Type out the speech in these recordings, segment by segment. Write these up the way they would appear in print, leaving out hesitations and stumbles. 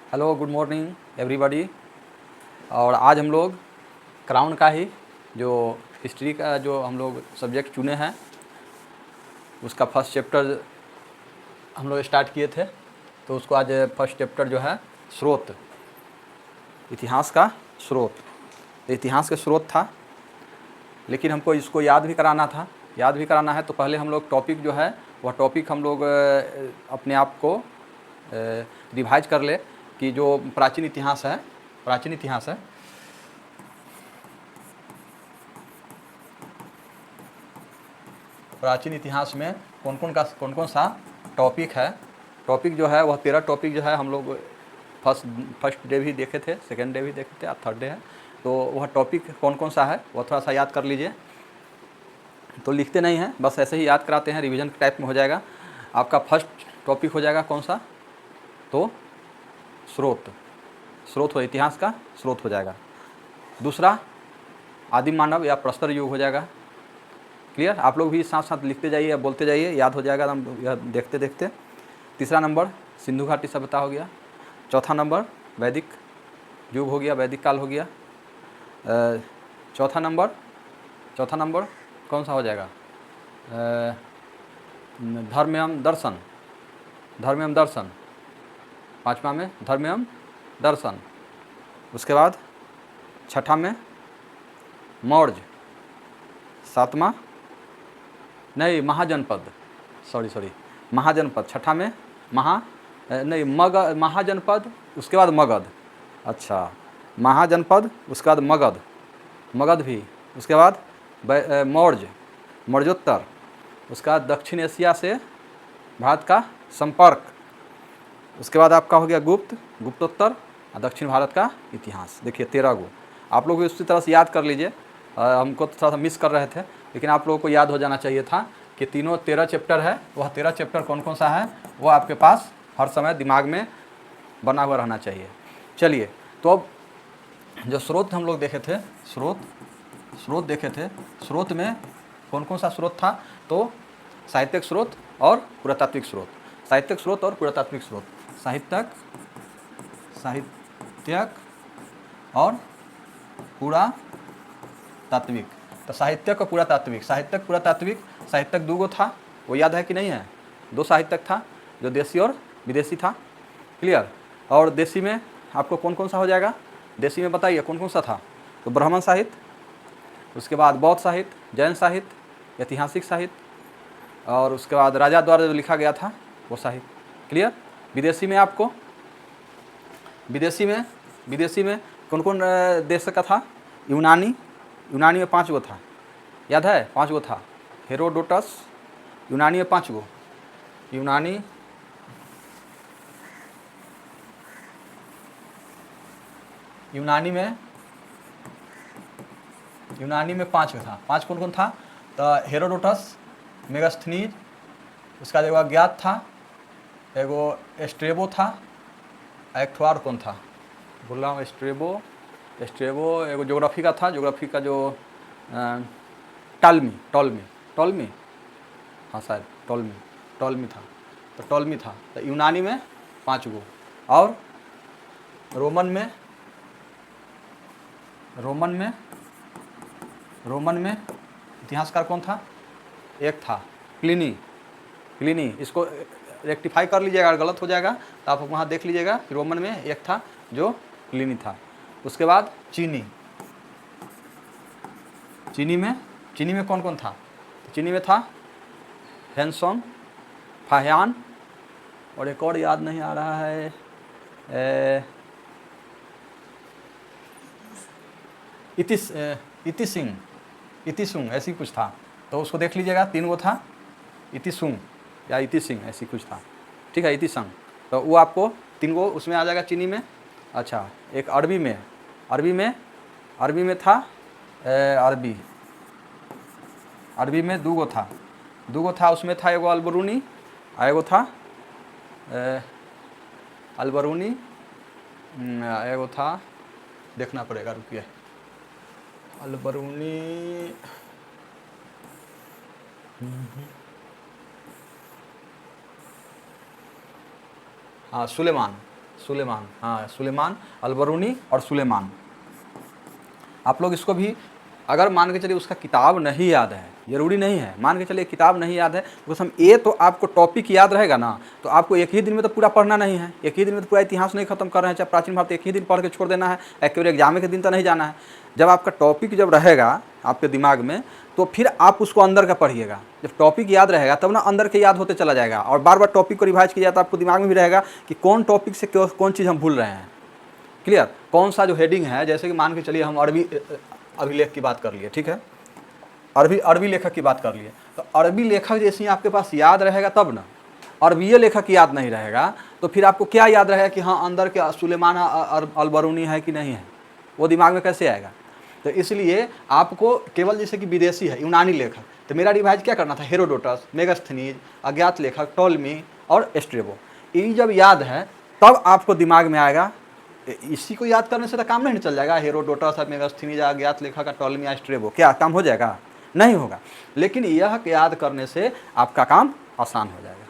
Hello, good morning everybody. और आज हम लोग क्राउन का ही जो हिस्ट्री का जो हम लोग सब्जेक्ट चुने हैं उसका फर्स्ट चैप्टर हम लोग स्टार्ट किए थे। तो उसको आज फर्स्ट चैप्टर जो है स्रोत, इतिहास का स्रोत, इतिहास का स्रोत था। लेकिन हमको इसको याद भी कराना था। याद भी कराना है तो पहले हम लोग टॉपिक जो है वह टॉपिक हम लोग अपने आप को रिवाइज कर ले कि जो प्राचीन इतिहास है, प्राचीन इतिहास है, प्राचीन इतिहास में कौन कौन सा टॉपिक है। टॉपिक जो है वह 13 टॉपिक जो है हम लोग फर्स्ट डे भी देखे थे, सेकेंड डे भी देखे थे, आज थर्ड डे है। तो वह टॉपिक कौन कौन सा है वह थोड़ा सा याद कर लीजिए। तो लिखते नहीं हैं, बस ऐसे ही याद कराते हैं, रिवीजन टाइप में हो जाएगा। आपका फर्स्ट टॉपिक हो जाएगा कौन सा, तो स्रोत, स्रोत हो, इतिहास का स्रोत हो जाएगा। दूसरा आदिम मानव या प्रस्तर युग हो जाएगा। क्लियर? आप लोग भी साथ साथ लिखते जाइए या बोलते जाइए, याद हो जाएगा हम देखते देखते। तीसरा नंबर सिंधु घाटी सभ्यता हो गया। चौथा नंबर वैदिक युग हो गया, वैदिक काल हो गया। चौथा नंबर कौन सा हो जाएगा, धर्म एवं दर्शन, धर्म एवं दर्शन। पाँचवा में धर्म एवं दर्शन। उसके बाद छठा में मौर्य। सातवां नहीं, महाजनपद, सॉरी महाजनपद। छठा में महाजनपद, उसके बाद मगध। अच्छा, महाजनपद, उसके बाद मगध भी। उसके बाद मौर्योत्तर। उसके बाद दक्षिण एशिया से भारत का संपर्क। उसके बाद आपका हो गया गुप्तोत्तर और दक्षिण भारत का इतिहास। देखिए 13 गो आप लोग उसी तरह से याद कर लीजिए। हमको तो थोड़ा सा मिस कर रहे थे, लेकिन आप लोगों को याद हो जाना चाहिए था कि 13 चैप्टर है। वह 13 चैप्टर कौन कौन सा है वो आपके पास हर समय दिमाग में बना हुआ रहना चाहिए। चलिए, तो अब जो स्रोत हम लोग देखे थे, स्रोत देखे थे। स्रोत में कौन कौन सा स्रोत था, तो साहित्यिक स्रोत और पुरातात्विक स्रोत। साहित्यिक स्रोत और पुरातात्विक स्रोत। साहित्यिक और पुरातात्विक। तो साहित्यिक और पुरातात्विक, साहित्यिक पुरातात्विक, साहित्यिक दो गो था, वो याद है कि नहीं है? दो साहित्यिक था, जो देसी और विदेशी था। क्लियर? और देसी में आपको कौन कौन सा हो जाएगा, देसी में बताइए कौन कौन सा था? तो ब्राह्मण साहित्य, उसके बाद बौद्ध साहित्य, जैन साहित्य, ऐतिहासिक साहित्य, और उसके बाद राजा द्वारा जो लिखा गया था वो साहित्य। क्लियर? विदेशी में आपको, विदेशी में कौन कौन देश का था? यूनानी में 5 गो था, याद है? 5 गो था। हेरोडोटस, यूनानी में 5 गो। यूनानी में 5 गो था। 5 कौन कौन था? तो हेरोडोटस, मेगास्थनीज, उसका जो अज्ञात था, एगो स्ट्रेबो था, एक ठो और कौन था बोल रहा हूँ, स्ट्रेबो एगो ज्योग्राफी का था, ज्योग्राफी का जो टॉलमी, हाँ शायद टॉलमी था। तो टॉलमी था। तो यूनानी में 5 गो। और रोमन में इतिहासकार कौन था? एक था प्लिनी। इसको रेक्टिफाई कर लीजिएगा, अगर गलत हो जाएगा तो आप वहाँ देख लीजिएगा कि रोमन में एक था जो प्लिनी था। उसके बाद चीनी में कौन कौन था? तो चीनी में था हेनसोंग, फाहियान, और एक और याद नहीं आ रहा है, इतिसुंग ऐसी कुछ था। तो उसको देख लीजिएगा, 3 गो था, इतिसुंग या इतिसिंग ऐसी कुछ था। ठीक है, इतिसंग। तो वो आपको 3 गो उसमें आ जाएगा चीनी में। अच्छा, एक अरबी में था, अरबी में 2 गो था। उसमें था एगो अलबरूनी और एगो था एगो था, देखना पड़ेगा, रुकिए, अलबरूनी, हाँ सुलेमान सुलेमान, हाँ सुलेमान अलबरूनी और सुलेमान। आप लोग इसको भी अगर मान के चलिए उसका किताब नहीं याद है, ज़रूरी नहीं है, मान के चलिए किताब नहीं याद है, बस हम ये तो आपको टॉपिक याद रहेगा ना, तो आपको एक ही दिन में तो पूरा पढ़ना नहीं है, एक ही दिन में तो पूरा इतिहास नहीं खत्म कर रहे हैं, चाहे प्राचीन भारत एक ही दिन पढ़ के छोड़ देना है, केवल एग्जाम के दिन तो नहीं जाना है। जब आपका टॉपिक जब रहेगा आपके दिमाग में, तो फिर आप उसको अंदर का पढ़िएगा। जब टॉपिक याद रहेगा तब ना अंदर के याद होते चला जाएगा, और बार बार टॉपिक को रिवाइज किया तो आपको दिमाग में भी रहेगा कि कौन टॉपिक से कौन चीज़ हम भूल रहे हैं। क्लियर, कौन सा जो हेडिंग है, जैसे कि मान के चलिए हम अरबी अभिलेख की बात कर लिए, ठीक है, अरबी लेखक की बात कर लिए, तो अरबी लेखक जैसे ही आपके पास याद रहेगा तब ना, अरबी लेखक याद नहीं रहेगा तो फिर आपको क्या याद रहेगा कि हाँ अंदर के सुलेमान अलबरूनी है कि नहीं है, वो दिमाग में कैसे आएगा। तो इसलिए आपको केवल जैसे कि विदेशी है यूनानी लेखक, तो मेरा रिवाइज क्या करना था, हेरोडोटस, मेगास्थनीज, अज्ञात लेखक टॉलमी और स्ट्रेबो, ये जब याद है तब आपको दिमाग में आएगा। इसी को याद करने से तो काम नहीं चल जाएगा, हेरोडोटस, मेगास्थनीज, अज्ञात लेखक, टॉलमी, स्ट्रेबो, क्या काम हो जाएगा, नहीं होगा। लेकिन यह याद करने से आपका काम आसान हो जाएगा,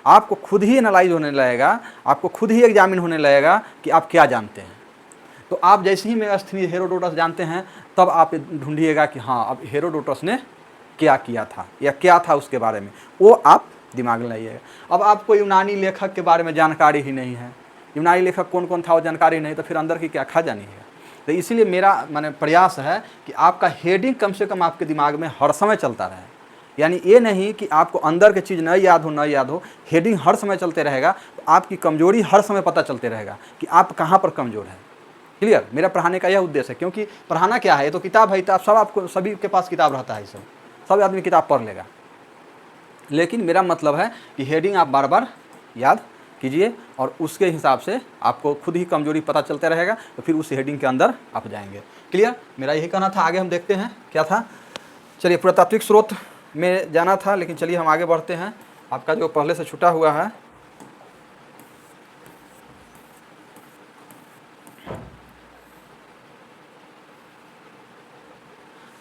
आपको खुद ही एनालाइज होने लगेगा, आपको खुद ही एग्जामिन होने लगेगा कि आप क्या जानते हैं। तो आप जैसे ही मेगास्थनीज, हेरोडोटस जानते हैं तब आप ढूंढिएगा कि हाँ अब हेरोडोटस ने क्या किया था या क्या था उसके बारे में, वो आप दिमाग में लाइएगा। अब आपको यूनानी लेखक के बारे में जानकारी ही नहीं है, यूनानी लेखक कौन कौन था वो जानकारी नहीं, तो फिर अंदर की क्या खजानी है। तो इसीलिए मेरा माने प्रयास है कि आपका हेडिंग कम से कम आपके दिमाग में हर समय चलता रहे, यानी ये नहीं कि आपको अंदर की चीज़ न याद हो, हेडिंग हर समय चलते रहेगा तो आपकी कमजोरी हर समय पता चलते रहेगा कि आप कहाँ पर कमज़ोर है। क्लियर, मेरा पढ़ाने का यह उद्देश्य है, क्योंकि पढ़ाना क्या है, ये तो किताब है, किताब सब आपको सभी के पास किताब रहता है, सब आदमी किताब पढ़ लेगा, लेकिन मेरा मतलब है कि हेडिंग आप बार बार याद कीजिए और उसके हिसाब से आपको खुद ही कमजोरी पता चलता रहेगा, तो फिर उस हेडिंग के अंदर आप जाएंगे। क्लियर, मेरा यही कहना था। आगे हम देखते हैं क्या था। चलिए पुरातात्विक स्रोत में जाना था, लेकिन चलिए हम आगे बढ़ते हैं। आपका जो पहले से छुटा हुआ है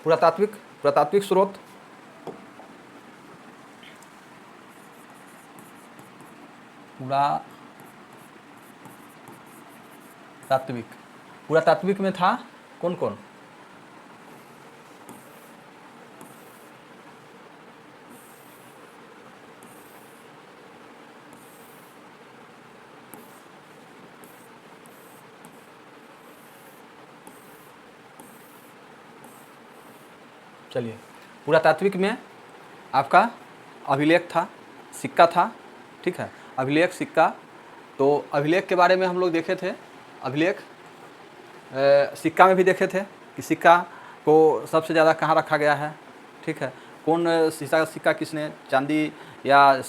पुरातात्विक स्रोत, पुरातात्विक में था कौन कौन, चलिए पुरातात्विक में आपका अभिलेख था, सिक्का था, ठीक है, अभिलेख सिक्का। तो अभिलेख के बारे में हम लोग देखे थे, अभिलेख सिक्का में भी देखे थे कि सिक्का को सबसे ज़्यादा कहाँ रखा गया है, ठीक है, कौन सिक्का किसने, चांदी या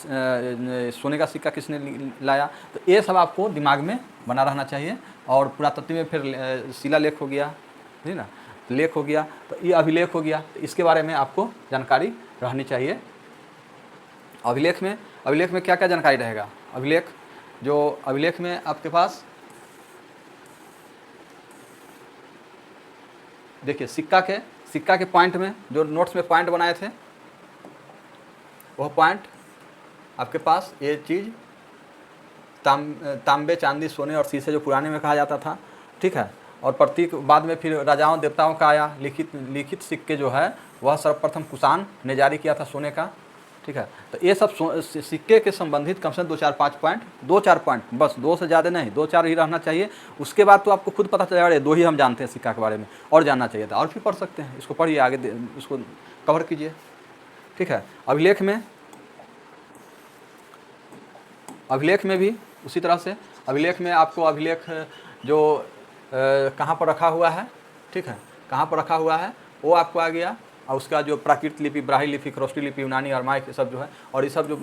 सोने का सिक्का किसने लाया, तो ये सब आपको दिमाग में बना रहना चाहिए। और पुरातत्व में फिर शिलालेख हो गया, ठीक ना, लेख हो गया, तो ये अभिलेख हो गया, तो इसके बारे में आपको जानकारी रहनी चाहिए। अभिलेख में क्या क्या जानकारी रहेगा, अभिलेख में आपके पास देखिए सिक्का के पॉइंट में जो नोट्स में पॉइंट बनाए थे, वह पॉइंट आपके पास ये चीज़ तांबे, चांदी, सोने और शीशे जो पुराने में कहा जाता था, ठीक है, और प्रतीक बाद में फिर राजाओं देवताओं का आया। लिखित सिक्के जो है वह सर्वप्रथम कुषाण ने जारी किया था सोने का, ठीक है। तो ये सब सिक्के के संबंधित कम से कम 2-4 पॉइंट, बस 2 से ज़्यादा नहीं, 2-4 ही रहना चाहिए। उसके बाद तो आपको खुद पता चल जाएगा, 2 ही हम जानते हैं सिक्का के बारे में, और जानना चाहिए था, और भी पढ़ सकते हैं, इसको पढ़िए, आगे उसको कवर कीजिए, ठीक है। अभिलेख में भी उसी तरह से, अभिलेख में आपको अभिलेख जो कहाँ पर रखा हुआ है, ठीक है, कहाँ पर रखा हुआ है वो आपको आ गया, और उसका जो प्राकृत लिपि, ब्राह्मी लिपि, खरोष्टी लिपि, यूनानी, अरमाइक सब जो है, और ये सब जो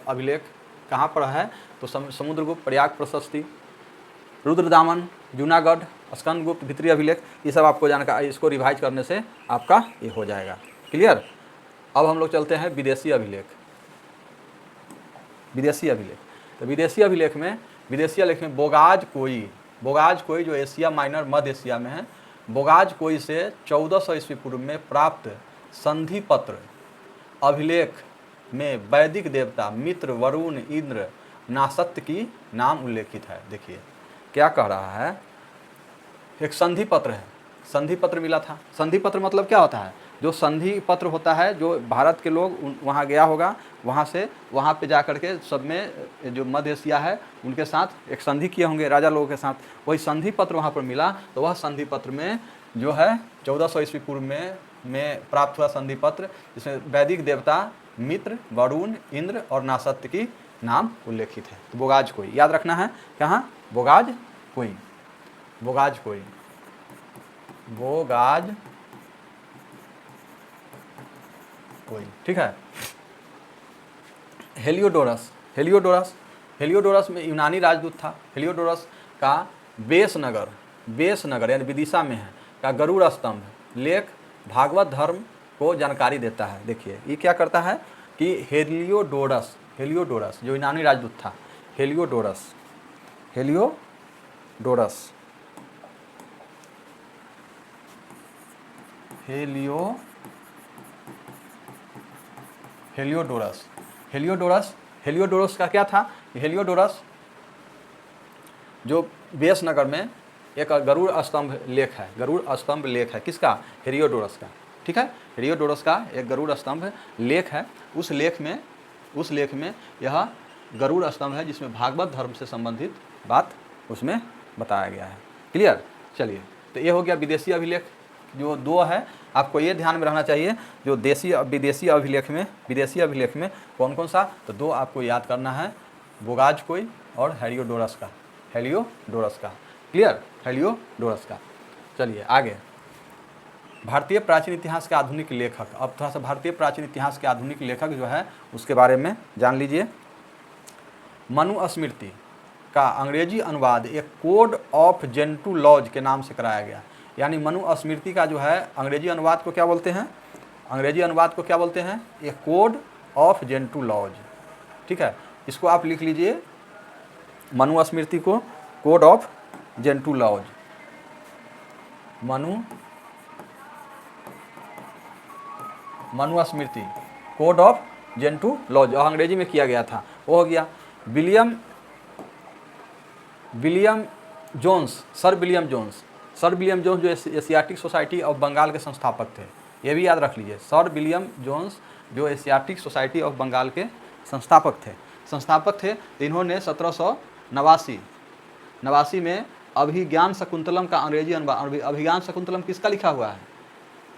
अभिलेख कहाँ पर है, तो समुद्रगुप्त, प्रयाग प्रशस्ति, रुद्रदामन, जूनागढ़, स्कंदगुप्त, भीतरी अभिलेख, ये सब आपको जानकारी, इसको रिवाइज करने से आपका ये हो जाएगा। क्लियर। अब हम लोग चलते हैं विदेशी अभिलेख। तो विदेशी अभिलेख में बोगाज कोई जो एशिया माइनर मध्य एशिया में है, बोगाज कोई से 1400 ईस्वी पूर्व में प्राप्त संधि पत्र अभिलेख में वैदिक देवता मित्र, वरुण, इंद्र, नासत्य की नाम उल्लेखित है। देखिए क्या कह रहा है, एक संधि पत्र है, संधि पत्र मिला था। संधि पत्र मतलब क्या होता है, जो संधि पत्र होता है, जो भारत के लोग वहाँ गया होगा, वहाँ से वहाँ पे जा कर के सब में जो मध्य एशिया है उनके साथ एक संधि किए होंगे राजा लोगों के साथ, वही संधि पत्र वहाँ पर मिला। तो वह संधि पत्र में जो है 1400 ईस्वी पूर्व में प्राप्त हुआ संधि पत्र, जिसमें वैदिक देवता मित्र, वरुण, इंद्र और नासत्य की नाम उल्लेखित है। तो बोगाज कोई याद रखना है, कहाँ, बोगाज कोई, बोगाज कोई, बोगाज कोई, ठीक है। हेलियोडोरस, हेलियोडोरस, हेलियोडोरस में यूनानी राजदूत था। हेलियोडोरस का बेस नगर यानी विदिशा में है का गरुड़ स्तंभ लेख भागवत धर्म को जानकारी देता है। देखिए ये क्या करता है कि हेलियोडोरस, हेलियोडोरस जो यूनानी राजदूत था, Heliodorus, Heliodorus, Heliodorus, Heliodorus, Heliodorus का क्या था, हेलियोडोरस जो बेस नगर में एक गरुड़ स्तंभ लेख है, गरुड़ स्तंभ लेख है किसका, हेलियोडोरस का, ठीक है। हेलियोडोरस का एक गरुड़ स्तंभ लेख है। उस लेख में यह गरुड़ स्तंभ है जिसमें भागवत धर्म से संबंधित बात उसमें बताया गया है। क्लियर, चलिए तो ये हो गया विदेशी अभिलेख। जो दो है आपको ये ध्यान में रहना चाहिए, जो विदेशी अभिलेख में कौन कौन सा, तो दो आपको याद करना है, बोगाज कोई और हेलियोडोरस का, हेलियोडोरस का। क्लियर, हेलियोडोरस का। चलिए आगे, भारतीय प्राचीन इतिहास के आधुनिक लेखक। अब थोड़ा सा भारतीय प्राचीन इतिहास के आधुनिक लेखक जो है उसके बारे में जान लीजिए। मनुस्मृति का अंग्रेजी अनुवाद एक कोड ऑफ जेंटू लॉज के नाम से कराया गया। यानी मनुस्मृति का जो है अंग्रेजी अनुवाद को क्या बोलते हैं, अंग्रेजी अनुवाद को क्या बोलते हैं, एक कोड ऑफ जेंटू लॉज, ठीक है। इसको आप लिख लीजिए, मनुस्मृति को code of Gentoo laws, Manusmriti code of Gentoo laws, और अंग्रेजी में किया गया था, वो हो गया William Jones, sir William Jones जो एशियाटिक सोसाइटी ऑफ बंगाल के संस्थापक थे, ये भी याद रख लीजिए। सर विलियम जोन्स जो एशियाटिक सोसाइटी ऑफ बंगाल के संस्थापक थे। तो इन्होंने 1789 में अभिज्ञान शकुंतलम का अंग्रेजी अनुवाद, अभिज्ञान शकुंतलम किसका लिखा हुआ है,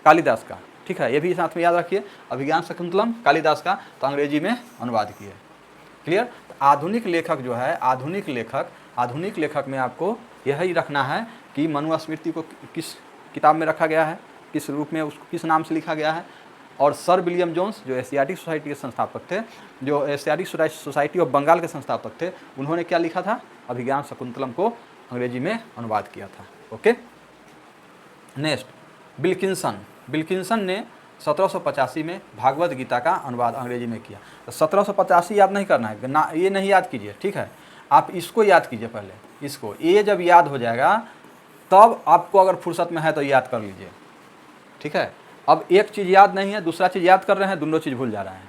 कालिदास का, ठीक है। ये भी साथ में याद रखिए, अभिज्ञान शकुंतलम कालिदास का, तो अंग्रेजी में अनुवाद किए। क्लियर। आधुनिक लेखक जो है, आधुनिक लेखक में आपको यही रखना है कि मनुस्मृति को किस किताब में रखा गया है, किस रूप में, उसको किस नाम से लिखा गया है। और सर विलियम जोन्स जो एशियाटिक सोसाइटी के संस्थापक थे, जो एशियाटिक सोसाइटी ऑफ बंगाल के संस्थापक थे, उन्होंने क्या लिखा था, अभिज्ञान शकुंतलम को अंग्रेजी में अनुवाद किया था। ओके, नेक्स्ट बिल्किंसन ने 1785 में भागवत गीता का अनुवाद अंग्रेजी में किया। तो 1785 याद नहीं करना है ना, ये नहीं याद कीजिए, ठीक है। आप इसको याद कीजिए पहले, इसको, ये जब याद हो जाएगा तब आपको अगर फुर्सत में है तो याद कर लीजिए, ठीक है। अब एक चीज़ याद नहीं है, दूसरा चीज़ याद कर रहे हैं, दोनों चीज़ भूल जा रहे हैं।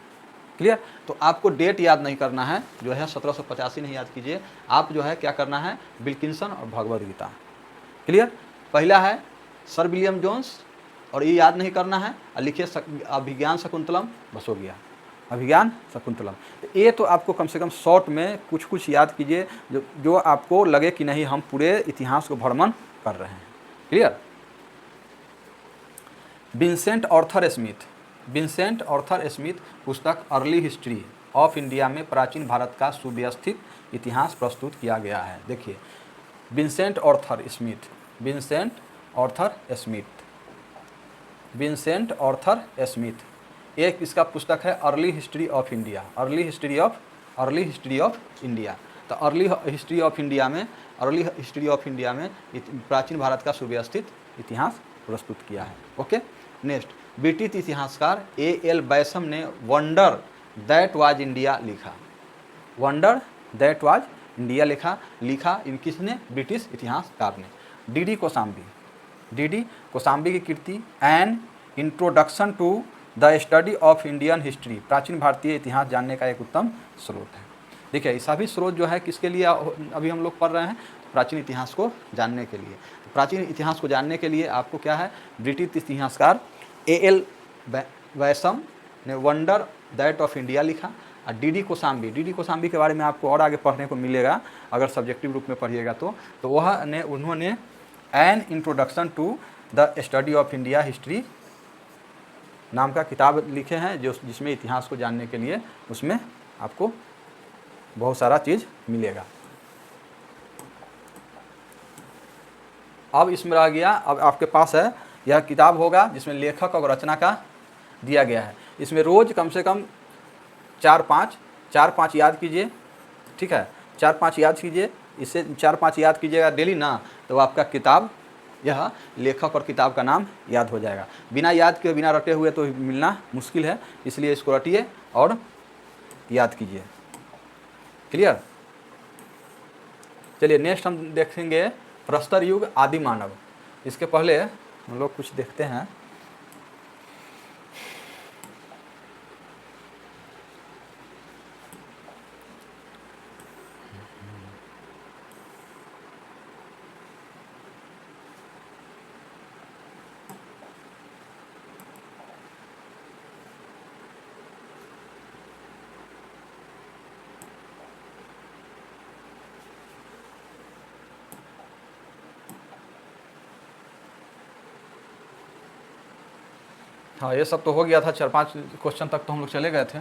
क्लियर। तो आपको डेट याद नहीं करना है, जो है 1785 नहीं याद कीजिए, आप जो है क्या करना है, बिल्किंसन और भगवद गीता। क्लियर। पहला है सर विलियम जोन्स, और ये याद नहीं करना है, लिखिए अभिज्ञान शकुंतलम, बस हो गया, अभिज्ञान शकुंतलम। ये तो आपको कम से कम शॉर्ट में कुछ याद कीजिए, जो आपको लगे कि नहीं हम पूरे इतिहास को भ्रमण कर रहे हैं। क्लियर। विंसेंट ऑर्थर स्मिथ पुस्तक अर्ली हिस्ट्री ऑफ इंडिया में प्राचीन भारत का सुव्यवस्थित इतिहास प्रस्तुत किया गया है। देखिए विंसेंट ऑर्थर स्मिथ, एक इसका पुस्तक है early history of India, early history of India. तो अर्ली हिस्ट्री ऑफ इंडिया में प्राचीन भारत का सुव्यवस्थित इतिहास प्रस्तुत किया है। ओके, नेक्स्ट ब्रिटिश इतिहासकार A.L. बैसम ने वंडर दैट वाज इंडिया लिखा, वंडर दैट वाज इंडिया लिखा इन किसने, ब्रिटिश इतिहासकार ने। डी कोसाम्बी की कृति an introduction to the study of Indian history प्राचीन भारतीय इतिहास जानने का एक उत्तम स्रोत है। देखिए ये सभी स्रोत जो है किसके लिए अभी हम लोग पढ़ रहे हैं, प्राचीन इतिहास को जानने के लिए। तो प्राचीन इतिहास को जानने के लिए आपको क्या है, ब्रिटिश इतिहासकार A.L. वैसम ने वंडर दैट ऑफ इंडिया लिखा। और डी डी कोसाम्बी के बारे में आपको और आगे पढ़ने को मिलेगा अगर सब्जेक्टिव रूप में पढ़िएगा तो उन्होंने an introduction to the study of India history नाम का किताब लिखे हैं, जिसमें इतिहास को जानने के लिए उसमें आपको बहुत सारा चीज़ मिलेगा। अब इसमें रह गया, अब आपके पास है यह किताब होगा जिसमें लेखक और रचना का दिया गया है। इसमें रोज़ कम से कम 4-5 याद कीजिए, ठीक है, 4-5 याद कीजिए। इससे 4-5 याद कीजिएगा डेली ना, तो आपका किताब, यह लेखक और किताब का नाम याद हो जाएगा। बिना याद के, बिना रटे हुए तो मिलना मुश्किल है, इसलिए इसको रटिए और याद कीजिए। क्लियर? चलिए नेक्स्ट हम देखेंगे प्रस्तर युग आदि मानव। इसके पहले हम लोग कुछ देखते हैं। हाँ, ये सब तो हो गया था, 4-5 क्वेश्चन तक तो हम लोग चले गए थे।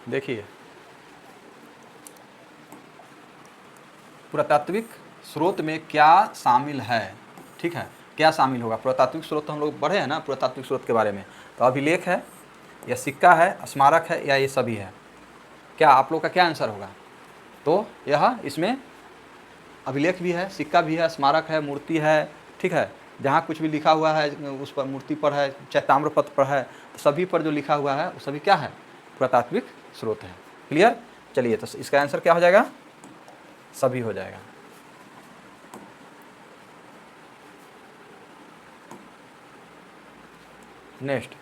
देखिए, पुरातात्विक स्रोत में क्या शामिल है, ठीक है, क्या शामिल होगा। पुरातात्विक स्रोत तो हम लोग पढ़े हैं ना, पुरातात्विक स्रोत के बारे में। तो अभिलेख है या सिक्का है, स्मारक है, या ये सभी है। क्या आप लोग का क्या आंसर होगा? तो यह इसमें अभिलेख भी है, सिक्का भी है, स्मारक है, मूर्ति है, ठीक है, जहाँ कुछ भी लिखा हुआ है उस पर, मूर्ति पर है, चाहे ताम्रपत्र पर है, तो सभी पर जो लिखा हुआ है वो सभी क्या है, पुरातात्विक स्रोत है। क्लियर? चलिए, तो इसका आंसर क्या हो जाएगा? सभी हो जाएगा। नेक्स्ट,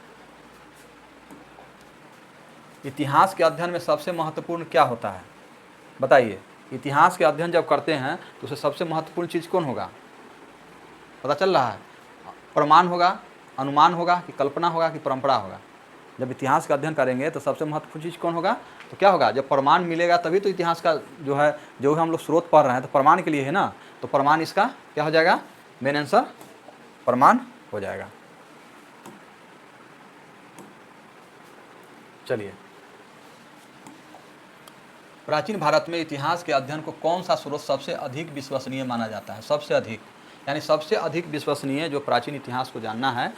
इतिहास के अध्ययन में सबसे महत्वपूर्ण क्या होता है? बताइए, इतिहास के अध्ययन जब करते हैं तो उसे सबसे महत्वपूर्ण चीज़ कौन होगा? पता चल रहा है? प्रमाण होगा, अनुमान होगा, कि कल्पना होगा, कि परंपरा होगा? जब इतिहास का अध्ययन करेंगे तो सबसे महत्वपूर्ण चीज़ कौन होगा? तो क्या होगा? जब प्रमाण मिलेगा तभी तो इतिहास का जो हम लोग स्रोत पढ़ रहे हैं तो प्रमाण के लिए है ना। तो प्रमाण इसका क्या हो जाएगा? मेन आंसर प्रमाण हो जाएगा। चलिए, प्राचीन भारत में इतिहास के अध्ययन को कौन सा स्रोत सबसे अधिक विश्वसनीय माना जाता है? सबसे अधिक, यानी सबसे अधिक विश्वसनीय जो प्राचीन इतिहास को जानना है,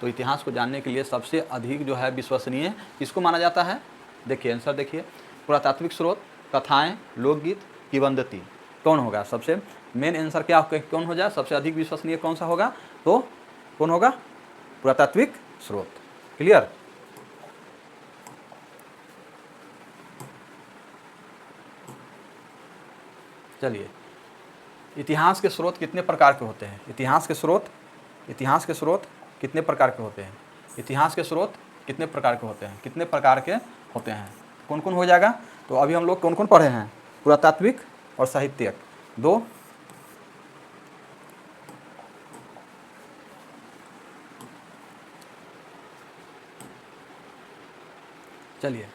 तो इतिहास को जानने के लिए सबसे अधिक जो है विश्वसनीय किसको माना जाता है? देखिए आंसर, देखिए, पुरातात्विक स्रोत, कथाएं, लोकगीत, किंवदंती, कौन होगा? सबसे मेन आंसर क्या कौन हो जाए? सबसे अधिक विश्वसनीय कौन सा होगा? तो कौन होगा? पुरातात्विक स्रोत। क्लियर? चलिए, इतिहास के स्रोत कितने प्रकार के होते हैं? इतिहास के स्रोत कितने प्रकार के होते हैं? इतिहास के स्रोत कितने प्रकार के होते हैं? कितने प्रकार के होते हैं? कौन कौन हो जाएगा? तो अभी हम लोग कौन कौन पढ़े हैं? पुरातात्विक और साहित्यिक, दो। चलिए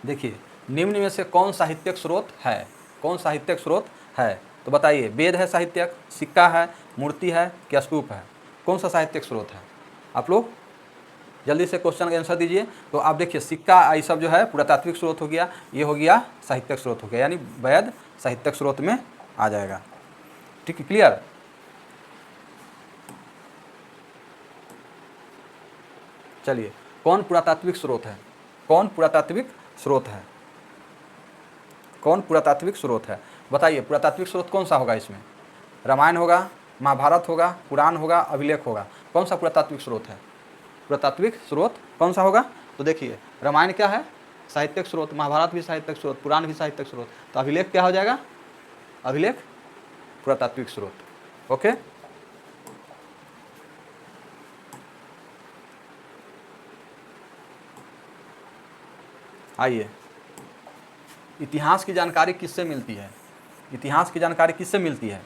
देखिए, निम्न में से कौन साहित्यिक स्रोत है? कौन साहित्यिक स्रोत है? तो बताइए, वेद है साहित्यिक, सिक्का है, मूर्ति है, क्या स्तूप है? कौन सा साहित्यिक स्रोत है? आप लोग जल्दी से क्वेश्चन का आंसर दीजिए। तो आप देखिए, सिक्का ये सब जो है पुरातात्विक स्रोत हो गया, ये हो गया साहित्यिक स्रोत हो गया, यानी वैध साहित्यिक स्रोत में आ जाएगा। ठीक है, क्लियर? चलिए, कौन पुरातात्विक स्रोत है? कौन पुरातात्विक स्रोत है? कौन पुरातात्विक स्रोत है? बताइए, पुरातात्विक स्रोत कौन सा होगा इसमें? रामायण होगा, महाभारत होगा, पुराण होगा, अभिलेख होगा? कौन सा पुरातात्विक स्रोत है? पुरातात्विक स्रोत कौन सा होगा? तो देखिए, रामायण क्या है? साहित्यिक स्रोत, महाभारत भी साहित्यिक स्रोत, पुराण भी साहित्यिक स्रोत, तो अभिलेख क्या हो जाएगा? अभिलेख पुरातात्विक स्रोत। ओके, आइए, इतिहास की जानकारी किससे मिलती है? इतिहास की जानकारी किससे मिलती है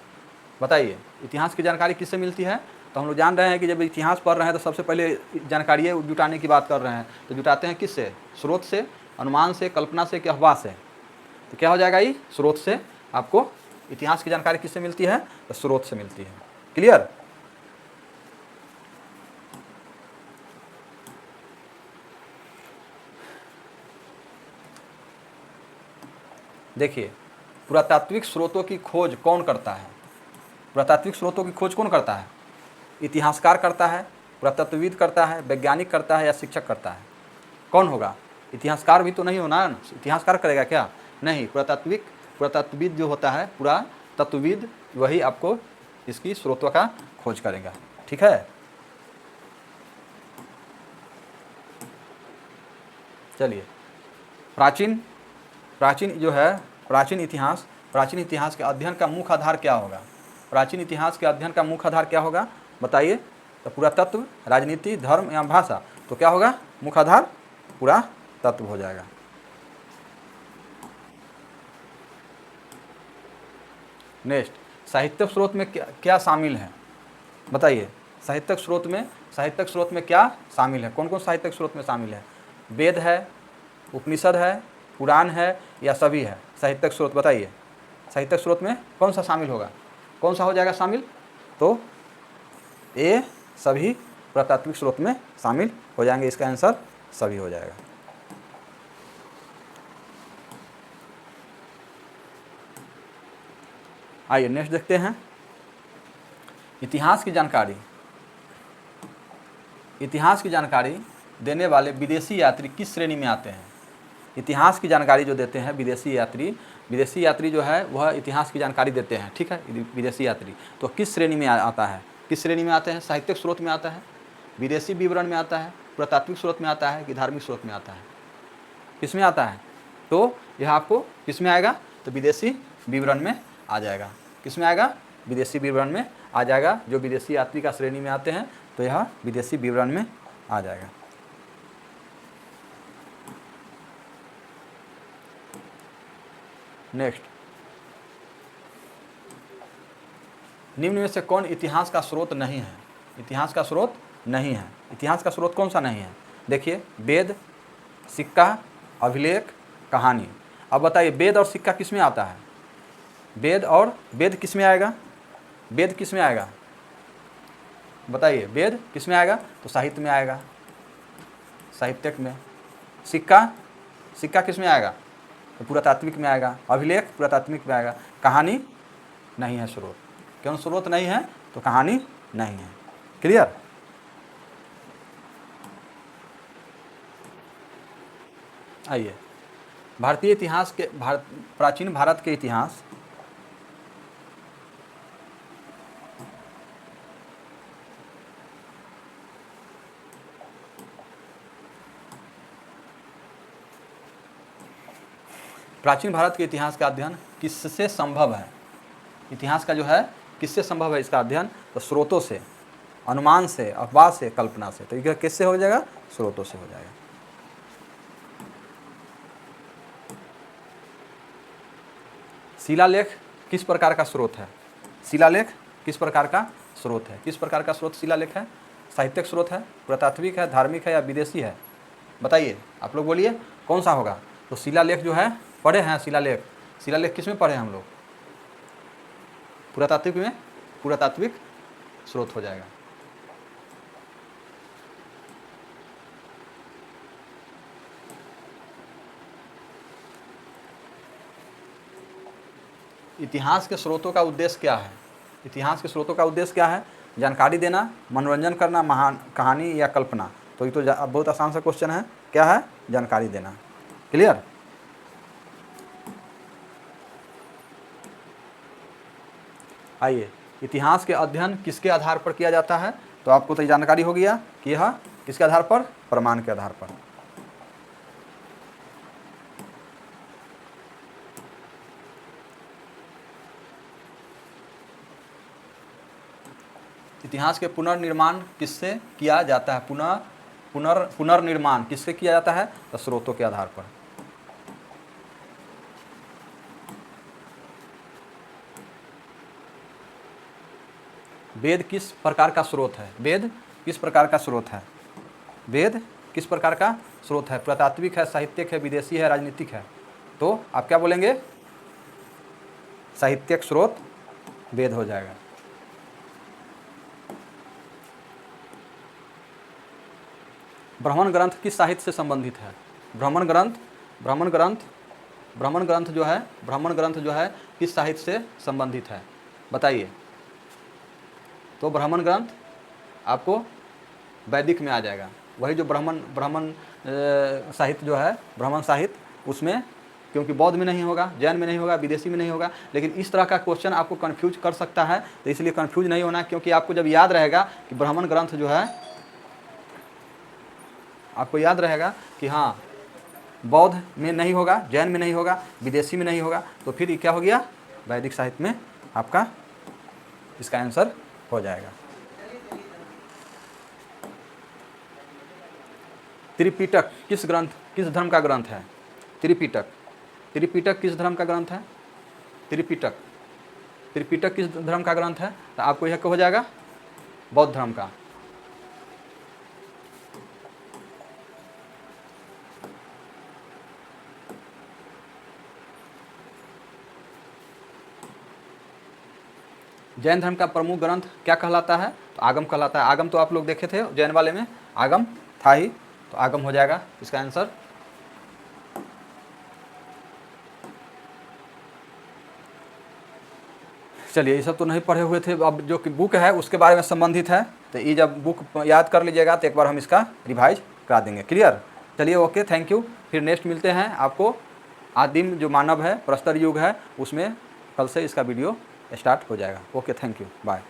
बताइए? इतिहास की जानकारी किससे मिलती है? तो हम लोग जान रहे हैं कि जब इतिहास पढ़ रहे हैं तो सबसे पहले जानकारी जुटाने की बात कर रहे हैं, तो जुटाते हैं किससे? स्रोत से, अनुमान से, कल्पना से, कि अफवाह से? तो क्या हो जाएगा ये? स्रोत से। आपको इतिहास की जानकारी किससे मिलती है? तो स्रोत से मिलती है। क्लियर? देखिए, पुरातात्विक स्रोतों की खोज कौन करता है? पुरातात्विक स्रोतों की खोज कौन करता है? इतिहासकार करता है, पुरातत्वविद करता है, वैज्ञानिक करता है, या शिक्षक करता है? कौन होगा? इतिहासकार भी तो नहीं होना है ना। इतिहासकार करेगा क्या? नहीं, पुरातत्वविद जो होता है, पुरातत्वविद, वही आपको इसकी स्रोतों का खोज करेगा। ठीक है, चलिए, प्राचीन जो है, प्राचीन इतिहास के अध्ययन का मुख्य आधार क्या होगा? प्राचीन इतिहास के अध्ययन का मुख्य आधार क्या होगा बताइए? तो पुरातत्व, राजनीति, धर्म या भाषा? तो क्या होगा मुख्य आधार? पुरातत्व हो जाएगा। नेक्स्ट, साहित्यिक स्रोत में क्या शामिल है बताइए? साहित्यिक स्रोत में क्या शामिल है? कौन कौन साहित्यिक स्रोत में शामिल है? वेद है, उपनिषद है, पुराण है, या सभी है? साहित्यिक स्रोत बताइए, साहित्यिक स्रोत में कौन सा शामिल होगा? कौन सा हो जाएगा शामिल? तो ये सभी पुरातात्विक स्रोत में शामिल हो जाएंगे। इसका आंसर सभी हो जाएगा। आइए नेक्स्ट देखते हैं। इतिहास की जानकारी देने वाले विदेशी यात्री किस श्रेणी में आते हैं? इतिहास की जानकारी जो देते हैं विदेशी यात्री जो है वह इतिहास की जानकारी देते हैं। ठीक है, विदेशी यात्री तो किस श्रेणी में आता है? किस श्रेणी में आते हैं? साहित्यिक स्रोत में आता है, विदेशी विवरण में आता है, पुरातात्विक स्रोत में आता है, कि धार्मिक स्रोत में आता है? किस में आता है? तो यह आपको किस में आएगा? तो विदेशी विवरण में आ जाएगा। किस में आएगा? विदेशी विवरण में आ जाएगा। जो विदेशी यात्री का श्रेणी में आते हैं तो यह विदेशी विवरण में आ जाएगा। नेक्स्ट, निम्न में से कौन इतिहास का स्रोत नहीं है? इतिहास का स्रोत नहीं है। इतिहास का स्रोत कौन सा नहीं है? देखिए, वेद, सिक्का, अभिलेख, कहानी। अब बताइए, वेद और सिक्का किस में आता है? वेद किस में आएगा? वेद किस में आएगा बताइए? वेद किस में आएगा? तो साहित्य में आएगा, साहित्यिक में। सिक्का किस में आएगा? तो पुरातात्विक में आएगा। अभिलेख पुरातात्विक में आएगा। कहानी नहीं है स्रोत। क्यों स्रोत नहीं है? तो कहानी नहीं है। क्लियर? आइए, प्राचीन भारत के इतिहास का अध्ययन किससे संभव है? इतिहास का जो है किससे संभव है इसका अध्ययन? तो स्रोतों से, अनुमान से, अफवाह से, कल्पना से। तो ये किससे हो जाएगा? स्रोतों से हो जाएगा। शिलालेख किस प्रकार का स्रोत है? शिलालेख किस प्रकार का स्रोत है? किस प्रकार का स्रोत शिलालेख है? साहित्यिक स्रोत है, पुरातात्विक है, धार्मिक है, या विदेशी है? बताइए, आप लोग बोलिए कौन सा होगा? तो शिलालेख जो है, पढ़े हैं शिलालेख किस में पढ़े हैं हम लोग? पुरातात्विक में। पुरातात्विक स्रोत हो जाएगा। इतिहास के स्रोतों का उद्देश्य क्या है? इतिहास के स्रोतों का उद्देश्य क्या है? जानकारी देना, मनोरंजन करना, महान कहानी, या कल्पना? तो ये तो बहुत आसान सा क्वेश्चन है। क्या है? जानकारी देना। क्लियर? आइए, इतिहास के अध्ययन किसके आधार पर किया जाता है? तो आपको तो जानकारी हो गया कि यह किसके आधार पर? प्रमाण के आधार पर। इतिहास के पुनर्निर्माण किससे किया जाता है? पुनर्निर्माण किससे किया जाता है? तो स्रोतों के आधार पर। वेद किस प्रकार का स्रोत है? वेद किस प्रकार का स्रोत है? वेद किस प्रकार का स्रोत है? पुरातात्विक है, साहित्यिक है, विदेशी है, राजनीतिक है? तो आप क्या बोलेंगे? साहित्यिक स्रोत वेद हो जाएगा। ब्राह्मण ग्रंथ किस साहित्य से संबंधित है? ब्राह्मण ग्रंथ जो है किस साहित्य से संबंधित है? बताइए। तो ब्राह्मण ग्रंथ आपको वैदिक में आ जाएगा। वही जो ब्राह्मण साहित्य जो है, ब्राह्मण साहित्य, उसमें क्योंकि बौद्ध में नहीं होगा, जैन में नहीं होगा, विदेशी में नहीं होगा। लेकिन इस तरह का क्वेश्चन आपको कंफ्यूज कर सकता है, तो इसलिए कंफ्यूज नहीं होना, क्योंकि आपको जब याद रहेगा कि ब्राह्मण ग्रंथ जो है, आपको याद रहेगा कि हाँ बौद्ध में नहीं होगा, जैन में नहीं होगा, विदेशी में नहीं होगा, तो फिर ये क्या हो गया? वैदिक साहित्य में आपका इसका आंसर हो जाएगा। त्रिपिटक किस धर्म का ग्रंथ है? त्रिपिटक किस धर्म का ग्रंथ है? त्रिपिटक किस धर्म का ग्रंथ है? तो आपको यह हो जाएगा बौद्ध धर्म का। जैन धर्म का प्रमुख ग्रंथ क्या कहलाता है? तो आगम कहलाता है। आगम तो आप लोग देखे थे जैन वाले में, आगम था ही, तो आगम हो जाएगा इसका आंसर। चलिए, ये सब तो नहीं पढ़े हुए थे, अब जो कि बुक है उसके बारे में संबंधित है, तो ये जब बुक याद कर लीजिएगा तो एक बार हम इसका रिवाइज करा देंगे। क्लियर? चलिए, ओके, थैंक यू। फिर नेक्स्ट मिलते हैं आपको। आदिम जो मानव है, प्रस्तर युग है, उसमें कल से इसका वीडियो स्टार्ट हो जाएगा। Okay, thank you, bye.